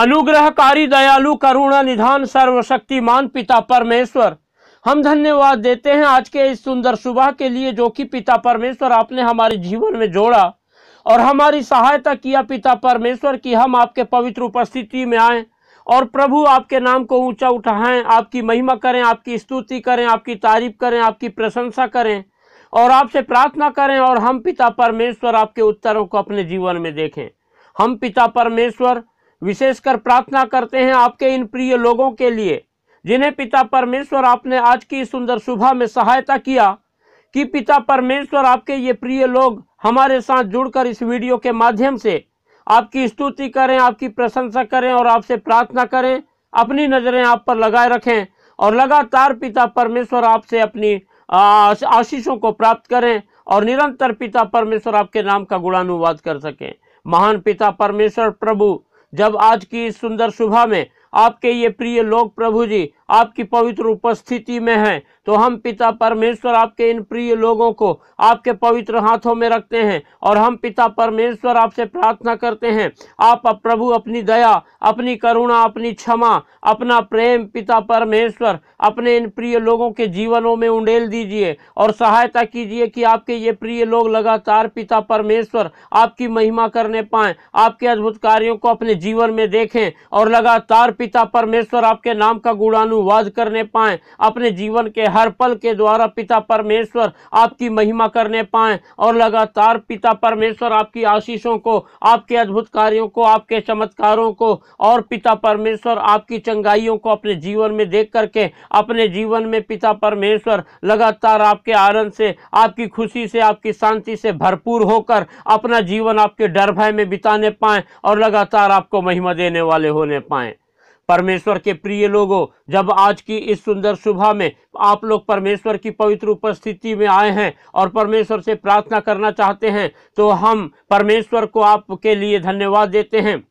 अनुग्रहकारी दयालु करुणा निधान सर्वशक्तिमान पिता परमेश्वर, हम धन्यवाद देते हैं आज के इस सुंदर सुबह के लिए जो कि पिता परमेश्वर आपने हमारे जीवन में जोड़ा और हमारी सहायता किया। पिता परमेश्वर की हम आपके पवित्र उपस्थिति में आए और प्रभु आपके नाम को ऊंचा उठाएं, आपकी महिमा करें, आपकी स्तुति करें, आपकी तारीफ करें, आपकी प्रशंसा करें और आपसे प्रार्थना करें। और हम पिता परमेश्वर आपके उत्तरों को अपने जीवन में देखें। हम पिता परमेश्वर विशेषकर प्रार्थना करते हैं आपके इन प्रिय लोगों के लिए जिन्हें पिता परमेश्वर आपने आज की सुंदर सुबह में सहायता किया कि पिता परमेश्वर आपके ये प्रिय लोग हमारे साथ जुड़कर इस वीडियो के माध्यम से आपकी स्तुति करें, आपकी प्रशंसा करें और आपसे प्रार्थना करें। अपनी नजरें आप पर लगाए रखें और लगातार पिता परमेश्वर आपसे अपनी आशीषों को प्राप्त करें और निरंतर पिता परमेश्वर आपके नाम का गुणानुवाद कर सकें। महान पिता परमेश्वर प्रभु, जब आज की इस सुंदर सुबह में आपके ये प्रिय लोग प्रभु जी आपकी पवित्र उपस्थिति में हैं, तो हम पिता परमेश्वर आपके इन प्रिय लोगों को आपके पवित्र हाथों में रखते हैं और हम पिता परमेश्वर आपसे प्रार्थना करते हैं आप प्रभु अपनी दया, अपनी करुणा, अपनी क्षमा, अपना प्रेम पिता परमेश्वर अपने इन प्रिय लोगों के जीवनों में उंडेल दीजिए और सहायता कीजिए कि आपके ये प्रिय लोग लगातार पिता परमेश्वर आपकी महिमा करने पाएं, आपके अद्भुत कार्यों को अपने जीवन में देखें और लगातार पिता परमेश्वर आपके नाम का गुणानुवाद करने पाएं, अपने जीवन के हर पल के द्वारा पिता परमेश्वर आपकी महिमा करने पाएं और लगातार पिता परमेश्वर आपकी आशीषों को, आपके अद्भुत कार्यों को, आपके चमत्कारों को और पिता परमेश्वर आपकी चंगाइयों को अपने जीवन में देख करके अपने जीवन में पिता परमेश्वर लगातार आपके आनंद से, आपकी खुशी से, आपकी शांति से भरपूर होकर अपना जीवन आपके डर भय में बिताने पाएं और लगातार आपको महिमा देने वाले होने पाएं। परमेश्वर के प्रिय लोगों, जब आज की इस सुंदर सुबह में आप लोग परमेश्वर की पवित्र उपस्थिति में आए हैं और परमेश्वर से प्रार्थना करना चाहते हैं, तो हम परमेश्वर को आपके लिए धन्यवाद देते हैं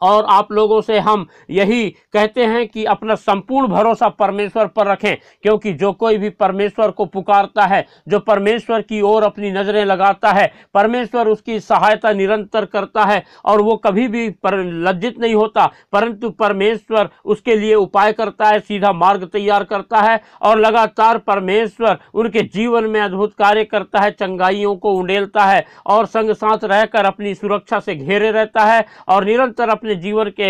और आप लोगों से हम यही कहते हैं कि अपना संपूर्ण भरोसा परमेश्वर पर रखें, क्योंकि जो कोई भी परमेश्वर को पुकारता है, जो परमेश्वर की ओर अपनी नजरें लगाता है, परमेश्वर उसकी सहायता निरंतर करता है और वो कभी भी लज्जित नहीं होता, परंतु परमेश्वर उसके लिए उपाय करता है, सीधा मार्ग तैयार करता है और लगातार परमेश्वर उनके जीवन में अद्भुत कार्य करता है, चंगाइयों को उंडेलता है और संग साथ रहकर अपनी सुरक्षा से घेरे रहता है और निरंतर अपने जीवन के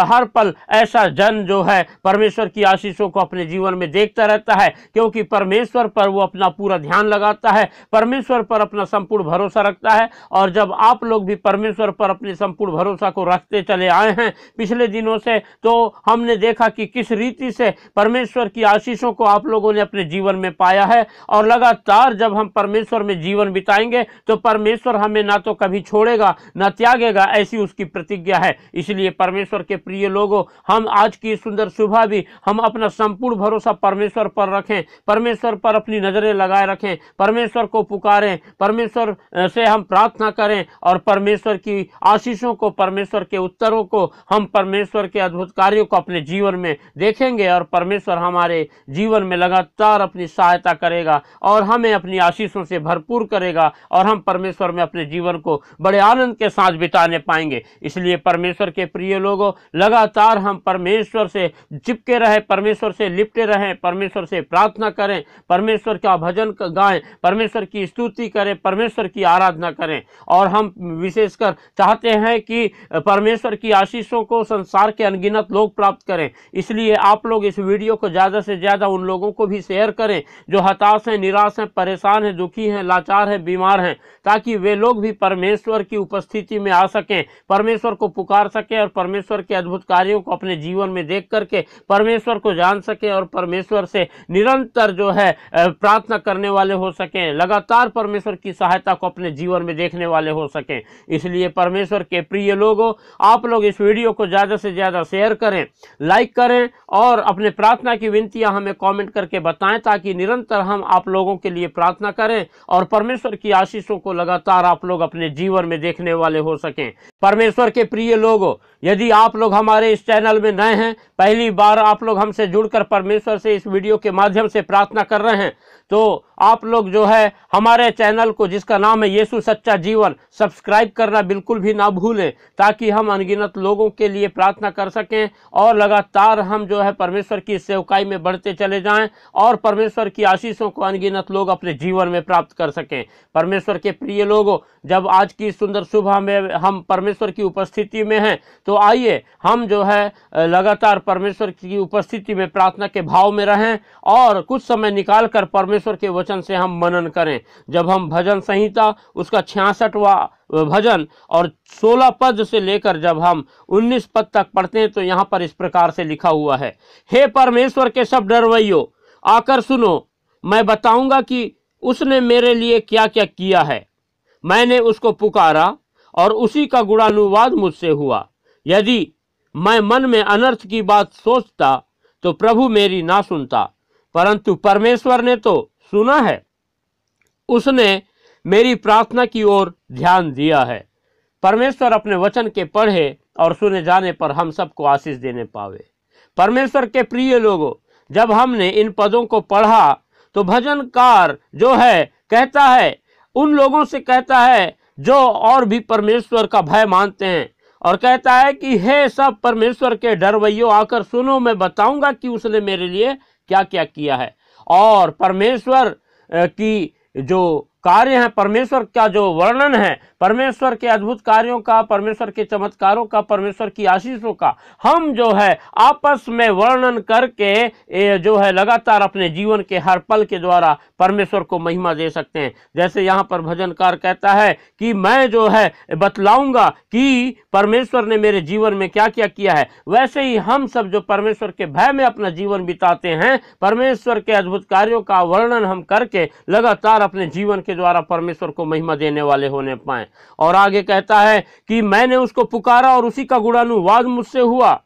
हर पल ऐसा जन जो है परमेश्वर की आशीषों को अपने जीवन में देखता रहता है, क्योंकि परमेश्वर पर वो अपना पूरा ध्यान लगाता है, परमेश्वर पर अपना संपूर्ण भरोसा रखता है। और जब आप लोग भी परमेश्वर पर अपने संपूर्ण भरोसा को रखते चले आए हैं पिछले दिनों से, तो हमने देखा कि किस रीति से परमेश्वर की आशीषों को आप लोगों ने अपने जीवन में पाया है और लगातार जब हम परमेश्वर में जीवन बिताएंगे तो परमेश्वर हमें ना तो कभी छोड़ेगा ना त्यागेगा, ऐसी उसकी प्रतिज्ञा है। इसलिए परमेश्वर के प्रिय लोगों, हम आज की सुंदर सुबह भी हम अपना संपूर्ण भरोसा परमेश्वर पर रखें, परमेश्वर पर अपनी नजरें लगाए रखें, परमेश्वर को पुकारें, परमेश्वर से हम प्रार्थना करें और परमेश्वर की आशीषों को, परमेश्वर के उत्तरों को, हम परमेश्वर के अद्भुत कार्यों को अपने जीवन में देखेंगे और परमेश्वर हमारे जीवन में लगातार अपनी सहायता करेगा और हमें अपनी आशीषों से भरपूर करेगा और हम परमेश्वर में अपने जीवन को बड़े आनंद के साथ बिताने पाएंगे। इसलिए परमेश्वर के प्रिय लोगों, लगातार हम परमेश्वर से चिपके रहे, परमेश्वर से लिपटे रहें, परमेश्वर से प्रार्थना करें, परमेश्वर का भजन गाएं, परमेश्वर की स्तुति करें, परमेश्वर की आराधना करें। और हम विशेषकर चाहते हैं कि परमेश्वर की आशीषों को संसार के अनगिनत लोग प्राप्त करें। इसलिए आप लोग इस वीडियो को ज़्यादा से ज़्यादा उन लोगों को भी शेयर करें जो हताश हैं, निराश हैं, परेशान हैं, दुखी हैं, लाचार हैं, बीमार हैं, ताकि वे लोग भी परमेश्वर की उपस्थिति में आ सकें, परमेश्वर को पुकार सकें और परमेश्वर के अद्भुत कार्यों को अपने जीवन में देख करके परमेश्वर को जान सकें और परमेश्वर से निरंतर जो है प्रार्थना करने वाले हो सकें, लगातार परमेश्वर की सहायता को अपने जीवन में देखने वाले हो सकें। इसलिए परमेश्वर के प्रिय लोगों, आप लोग इस वीडियो को ज़्यादा से ज़्यादा शेयर करें, लाइक करें और अपने प्रार्थना की विनतियां हमें कमेंट करके बताएं, ताकि निरंतर हम आप लोगों के लिए प्रार्थना करें और परमेश्वर की आशीषों को लगातार आप लोग अपने जीवन में देखने वाले हो सकें। परमेश्वर के प्रिय लोगों, यदि आप लोग हमारे इस चैनल में नए हैं, पहली बार आप लोग हमसे जुड़कर परमेश्वर से इस वीडियो के माध्यम से प्रार्थना कर रहे हैं, तो आप लोग जो है हमारे चैनल को, जिसका नाम है यीशु सच्चा जीवन, सब्सक्राइब करना बिल्कुल भी ना भूलें, ताकि हम अनगिनत लोगों के लिए प्रार्थना कर सकें और लगातार हम जो है परमेश्वर की सेवकाई में बढ़ते चले जाएं और परमेश्वर की आशीषों को अनगिनत लोग अपने जीवन में प्राप्त कर सकें। परमेश्वर के प्रिय लोगों, जब आज की सुंदर सुबह में हम परमेश्वर की उपस्थिति में हैं, तो आइए हम जो है लगातार परमेश्वर की उपस्थिति में प्रार्थना के भाव में रहें और कुछ समय निकाल कर परमेश्वर के वचन से हम मनन करें। जब हम भजन संहिता उसका 66वां भजन और 16 पद से लेकर जब हम 19 पद तक पढ़ते हैं, तो यहाँ पर इस प्रकार से लिखा हुआ है, हे परमेश्वर के सब डरवैयों, आकर सुनो, मैं बताऊंगा कि उसने मेरे लिए क्या क्या किया है। मैंने उसको पुकारा और उसी का गुणानुवाद मुझसे हुआ। यदि मैं मन में अनर्थ की बात सोचता तो प्रभु मेरी ना सुनता, परंतु परमेश्वर ने तो सुना है, उसने मेरी प्रार्थना की ओर ध्यान दिया है। परमेश्वर अपने वचन के पढ़े और सुने जाने पर हम सबको आशीष देने पावे। परमेश्वर के प्रिय लोगों, जब हमने इन पदों को पढ़ा तो भजनकार जो है कहता है, उन लोगों से कहता है जो और भी परमेश्वर का भय मानते हैं, और कहता है कि हे सब परमेश्वर के डरवैयों, आकर सुनो, मैं बताऊंगा कि उसने मेरे लिए क्या क्या किया है। और परमेश्वर की जो कार्य है, परमेश्वर का जो वर्णन है, परमेश्वर के अद्भुत कार्यों का, परमेश्वर के चमत्कारों का, परमेश्वर की आशीषों का हम जो है आपस में वर्णन करके जो है लगातार अपने जीवन के हर पल के द्वारा परमेश्वर को महिमा दे सकते हैं। जैसे यहाँ पर भजनकार कहता है कि मैं जो है बतलाऊंगा कि परमेश्वर ने मेरे जीवन में क्या क्या किया है, वैसे ही हम सब जो परमेश्वर के भय में अपना जीवन बिताते हैं, परमेश्वर के अद्भुत कार्यों का वर्णन हम करके लगातार अपने जीवन के द्वारा परमेश्वर को महिमा देने वाले होने पाए। और आगे कहता है कि मैंने उसको पुकारा और उसी का गुणानुवाद मुझसे हुआ।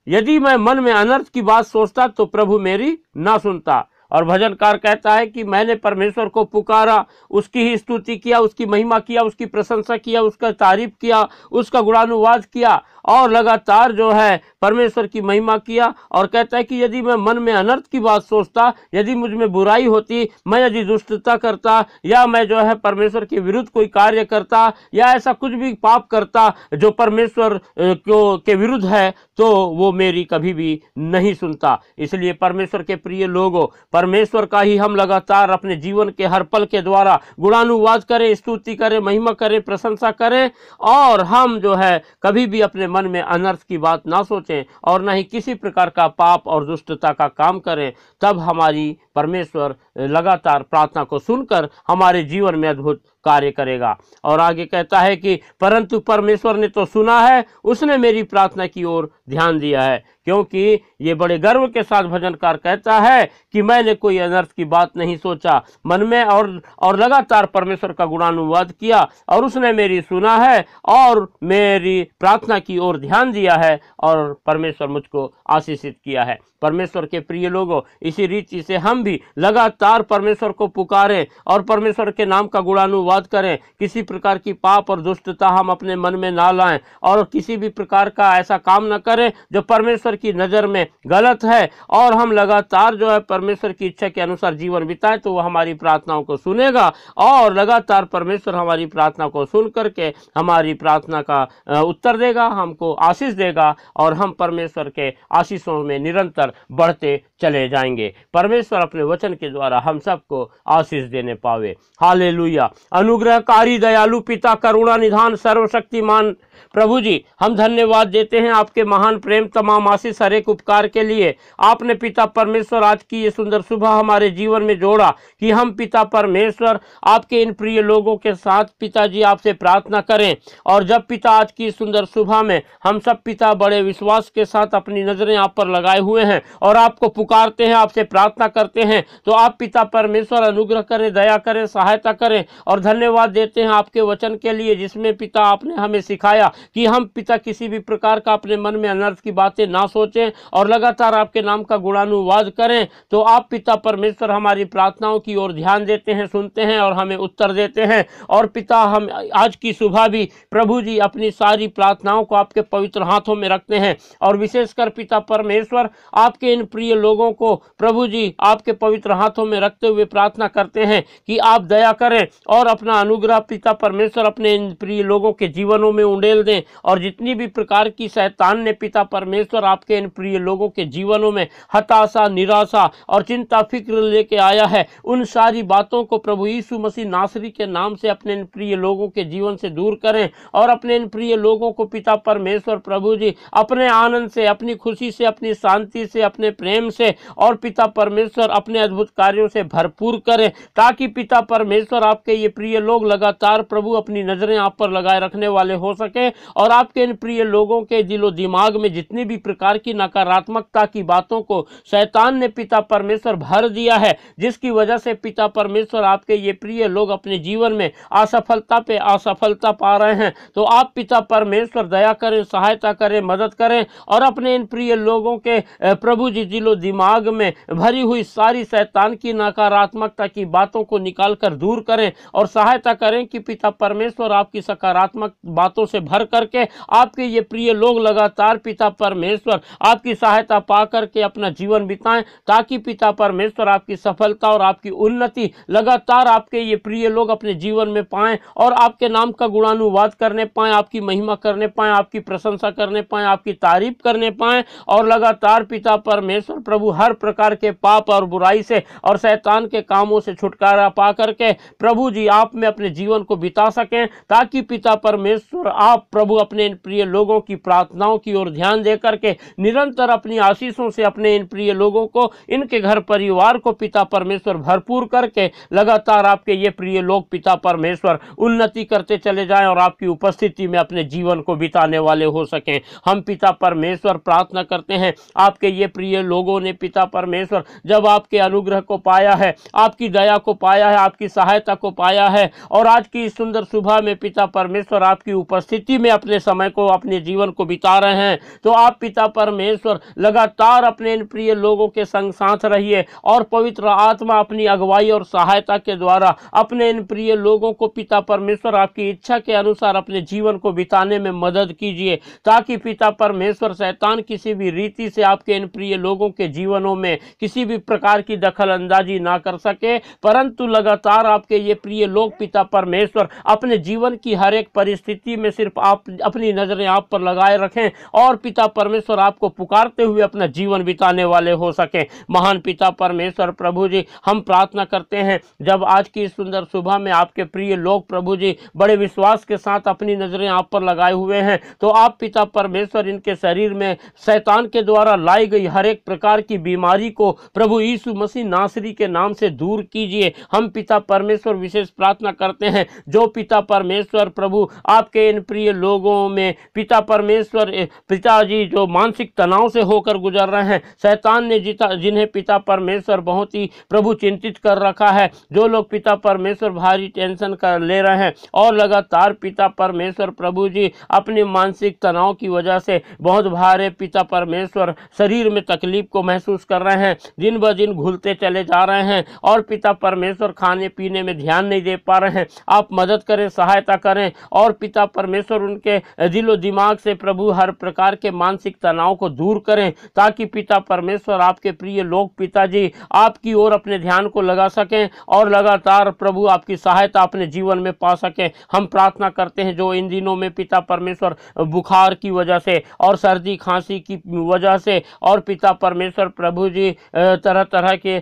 यदि मैं मन में अनर्थ की बात सोचता तो प्रभु मेरी ना सुनता। और भजनकार कहता है कि मैंने परमेश्वर को पुकारा, उसकी ही स्तुति किया, उसकी महिमा किया, उसकी प्रशंसा किया, उसका तारीफ किया, उसका गुणानुवाद किया और लगातार जो है परमेश्वर की महिमा किया। और कहता है कि यदि मैं मन में अनर्थ की बात सोचता, यदि मुझ में बुराई होती, मैं यदि दुष्टता करता, या मैं जो है परमेश्वर के विरुद्ध कोई कार्य करता, या ऐसा कुछ भी पाप करता जो परमेश्वर के विरुद्ध है, तो वो मेरी कभी भी नहीं सुनता। इसलिए परमेश्वर के प्रिय लोगों, परमेश्वर का ही हम लगातार अपने जीवन के हर पल के द्वारा गुणानुवाद करें, स्तुति करें, महिमा करें, प्रशंसा करें, और हम जो है कभी भी अपने मन में अनर्थ की बात ना सोचें और ना ही किसी प्रकार का पाप और दुष्टता का काम करें। तब हमारी परमेश्वर लगातार प्रार्थना को सुनकर हमारे जीवन में अद्भुत कार्य करेगा। और आगे कहता है कि परंतु परमेश्वर ने तो सुना है, उसने मेरी प्रार्थना की ओर ध्यान दिया है। क्योंकि ये बड़े गर्व के साथ भजनकार कहता है कि मैंने कोई अनर्थ की बात नहीं सोचा मन में, और लगातार परमेश्वर का गुणानुवाद किया, और उसने मेरी सुना है और मेरी प्रार्थना की ओर ध्यान दिया है, और परमेश्वर मुझको आशीषित किया है। परमेश्वर के प्रिय लोगों, इसी रीति से हम भी लगातार परमेश्वर को पुकारें और परमेश्वर के नाम का गुणानुवाद करें। किसी प्रकार की पाप और दुष्टता हम अपने मन में ना लाएं और किसी भी प्रकार का ऐसा काम न करें जो परमेश्वर की नज़र में गलत है, और हम लगातार जो है परमेश्वर की इच्छा के अनुसार जीवन बिताएं, तो वह हमारी प्रार्थनाओं को सुनेगा और लगातार परमेश्वर हमारी प्रार्थना को सुन करके हमारी प्रार्थना का उत्तर देगा, हमको आशीष देगा, और हम परमेश्वर के आशीषों में निरंतर बढ़ते चले जाएंगे। परमेश्वर अपने वचन के द्वारा हम सबको आशीष देने पावे। हालेलुया। अनुग्रहकारी दयालु पिता, करुणा निधान सर्वशक्तिमान प्रभु जी, हम धन्यवाद देते हैं आपके महान प्रेम, तमाम आशीष, हर एक उपकार के लिए। आपने पिता परमेश्वर आज की ये सुंदर सुबह हमारे जीवन में जोड़ा कि हम पिता परमेश्वर आपके इन प्रिय लोगों के साथ पिताजी आपसे प्रार्थना करें। और जब पिता आज की सुंदर सुबह में हम सब पिता बड़े विश्वास के साथ अपनी नजरें आप पर लगाए हुए हैं और आपको पुकारते हैं, आपसे प्रार्थना करते हैं, तो आप पिता परमेश्वर अनुग्रह करें, दया करें, सहायता करें। और धन्यवाद देते हैं आपके वचन के लिए, जिसमें पिता आपने हमें सिखाया कि हम पिता किसी भी प्रकार का अपने मन में अनर्थ की बातें ना सोचें और लगातार आपके नाम का गुणानुवाद करें। तो आप पिता परमेश्वर हमारी प्रार्थनाओं की ओर ध्यान देते हैं, सुनते हैं और हमें उत्तर देते हैं। और पिता हम आज की सुबह भी प्रभु जी अपनी सारी प्रार्थनाओं को आपके पवित्र हाथों में रखते हैं और विशेषकर पिता परमेश्वर आपके इन प्रिय लोगों को प्रभु जी आपके पवित्र हाथों में रखते हुए प्रार्थना करते हैं कि आप दया करें और अपना अनुग्रह पिता परमेश्वर अपने इन प्रिय लोगों के जीवनों में उंडेल दें। और जितनी भी प्रकार की शैतान ने पिता परमेश्वर आपके इन प्रिय लोगों के जीवनों में हताशा, निराशा और चिंता फिक्र लेके आया है, उन सारी बातों को प्रभु यीशु मसीह नासरी के नाम से अपने इन प्रिय लोगों के जीवन से दूर करें और अपने इन प्रिय लोगों को पिता परमेश्वर प्रभु जी अपने आनंद से, अपनी खुशी से, अपनी शांति से, अपने प्रेम से और पिता परमेश्वर अपने अद्भुत कार्यों से भरपूर करें, ताकि पिता परमेश्वर आपके ये प्रिय लोग लगातार प्रभु अपनी नजरें आप पर लगाए रखने वाले हो सके और आपके इन प्रिय लोगों के दिलो दिमाग में जितनी भी प्रकार की नकारात्मकता की बातों को शैतान ने पिता परमेश्वर भर दिया है, जिसकी वजह से पिता परमेश्वर आपके ये प्रिय लोग अपने जीवन में असफलता पे असफलता पा रहे हैं। तो आप पिता परमेश्वर दया करें, सहायता करें, मदद करें और अपने इन प्रिय लोगों के प्रभु जी दिलो दिमाग में भरी हुई सारी शैतान की नकारात्मकता की बातों को निकाल कर दूर करें और सहायता करें कि पिता परमेश्वर आपकी सकारात्मक बातों से भर करके आपके ये प्रिय लोग लगातार पिता परमेश्वर आपकी सहायता पा करके अपना जीवन बिताएं, ताकि पिता परमेश्वर आपकी सफलता और आपकी उन्नति लगातार आपके ये प्रिय लोग अपने जीवन में पाएं और आपके नाम का गुणानुवाद करने पाएं, आपकी महिमा करने पाएं, आपकी प्रशंसा करने पाएं, आपकी तारीफ करने पाएं और लगातार पिता परमेश्वर प्रभु हर प्रकार के पाप और बुराई से और शैतान के कामों से छुटकारा पा करके प्रभु जी आप में अपने जीवन को बिता सकें, ताकि पिता परमेश्वर आप प्रभु अपने इन प्रिय लोगों की प्रार्थनाओं की ओर ध्यान दे करके निरंतर अपनी आशीषों से अपने इन प्रिय लोगों को, इनके घर परिवार को पिता परमेश्वर भरपूर करके लगातार आपके ये प्रिय लोग पिता परमेश्वर उन्नति करते चले जाएं और आपकी उपस्थिति में अपने जीवन को बिताने वाले हो सकें। हम पिता परमेश्वर प्रार्थना करते हैं, आपके ये प्रिय लोगों ने पिता परमेश्वर जब आपके अनुग्रह को पाया है, आपकी दया को पाया है, आपकी सहायता को पाया है और आज की इस सुंदर सुबह में पिता परमेश्वर आपकी उपस्थिति में अपने समय को, अपने जीवन को बिता रहे हैं, तो आप पिता परमेश्वर लगातार अपने इन प्रिय लोगों के संग साथ रहिए और पवित्र आत्मा अपनी अगुवाई और सहायता के द्वारा अपने इन प्रिय लोगों को पिता परमेश्वर आपकी इच्छा के अनुसार अपने जीवन को बिताने में मदद कीजिए, ताकि पिता परमेश्वर शैतान किसी भी रीति से आपके इन प्रिय लोगों के जीवनों में किसी भी प्रकार की दखल अंदाजी ना कर सके, परंतु लगातार आपके ये प्रिय लोग पिता परमेश्वर अपने जीवन की हर एक परिस्थिति में सिर्फ आप अपनी नजरें आप पर लगाए रखें और पिता परमेश्वर आपको पुकारते हुए अपना जीवन बिताने वाले हो सके। महान पिता परमेश्वर प्रभु जी हम प्रार्थना करते हैं, जब आज की सुंदर सुबह में आपके प्रिय लोग प्रभु जी बड़े विश्वास के साथ अपनी नजरें आप पर लगाए हुए हैं, तो आप पिता परमेश्वर इनके शरीर में शैतान के द्वारा लाई गई हर एक प्रकार की बीमारी को प्रभु यीशु मसीह नासरी के नाम से दूर कीजिए। हम पिता परमेश्वर विशेष प्रार्थना करते हैं, जो पिता परमेश्वर प्रभु आपके इन प्रिय लोगों में पिता परमेश्वर पिताजी जो मानसिक तनाव से होकर गुजर रहे हैं, शैतान ने जिन्हें पिता परमेश्वर बहुत ही प्रभु चिंतित कर रखा है, जो लोग पिता परमेश्वर भारी टेंशन कर ले रहे हैं और लगातार पिता परमेश्वर प्रभु जी अपने मानसिक तनाव की वजह से बहुत भारे पिता परमेश्वर शरीर में तकलीफ को महसूस कर रहे हैं, दिन ब दिन घुलते चले जा रहे हैं और पिता परमेश्वर खाने पीने में ध्यान नहीं दे पा रहे हैं, आप मदद करें, सहायता करें और पिता परमेश्वर उनके दिलो दिमाग से प्रभु हर प्रकार के मानसिक तनाव को दूर करें, ताकि पिता परमेश्वर आपके प्रिय लोग पिताजी आपकी ओर अपने ध्यान को लगा सकें और लगातार प्रभु आपकी सहायता अपने जीवन में पा सकें। हम प्रार्थना करते हैं, जो इन दिनों में पिता परमेश्वर बुखार की वजह से और सर्दी खांसी की वजह से और पिता परमेश्वर प्रभु जी तरह तरह के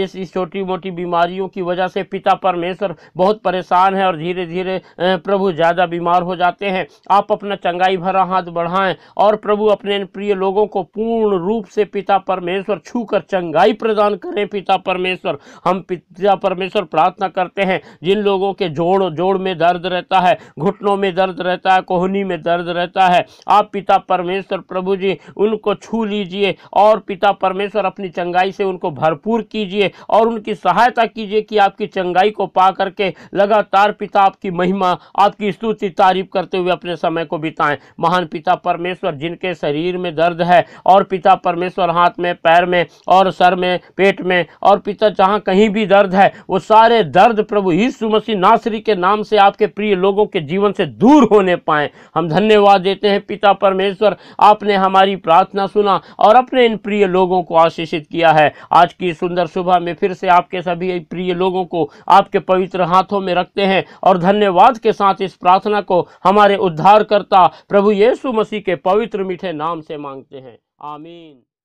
इस छोटी मोटी बीमारियों की वजह से पिता परमेश्वर बहुत परेशान है और धीरे धीरे प्रभु ज़्यादा बीमार हो जाते हैं, आप अपना चंगाई भरा हाथ बढ़ाएं और प्रभु अपने प्रिय लोगों को पूर्ण रूप से पिता परमेश्वर छूकर चंगाई प्रदान करें। पिता परमेश्वर हम पिता परमेश्वर प्रार्थना करते हैं, जिन लोगों के जोड़ में दर्द रहता है, घुटनों में दर्द रहता है, कोहनी में दर्द रहता है, आप पिता परमेश्वर प्रभु जी उनको छू लीजिए और पिता परमेश्वर अपनी चंगाई से उनको भरपूर कीजिए और उनकी सहायता कीजिए कि आपकी चंगाई को पा करके लगातार पिता आपकी महिमा, आपकी स्तुति तारीफ करते हुए अपने समय को बिताएं। महान पिता परमेश्वर, जिनके शरीर में दर्द है और पिता परमेश्वर हाथ में, पैर में और सर में, पेट में और पिता जहां कहीं भी दर्द है, वो सारे दर्द प्रभु यीशु मसीह नासरी के नाम से आपके प्रिय लोगों के जीवन से दूर होने पाए। हम धन्यवाद देते हैं पिता परमेश्वर, आपने हमारी प्रार्थना सुना और अपने इन प्रिय लोगों को आशीषित किया है। आज की सुंदर सुबह में फिर से आपके सभी प्रिय लोगों को आपके पवित्र हाथों में रखते हैं और धन्यवाद के साथ इस प्रार्थना को हमारे उद्धारकर्ता प्रभु यीशु मसीह के पवित्र मीठे नाम से मांगते हैं। आमीन।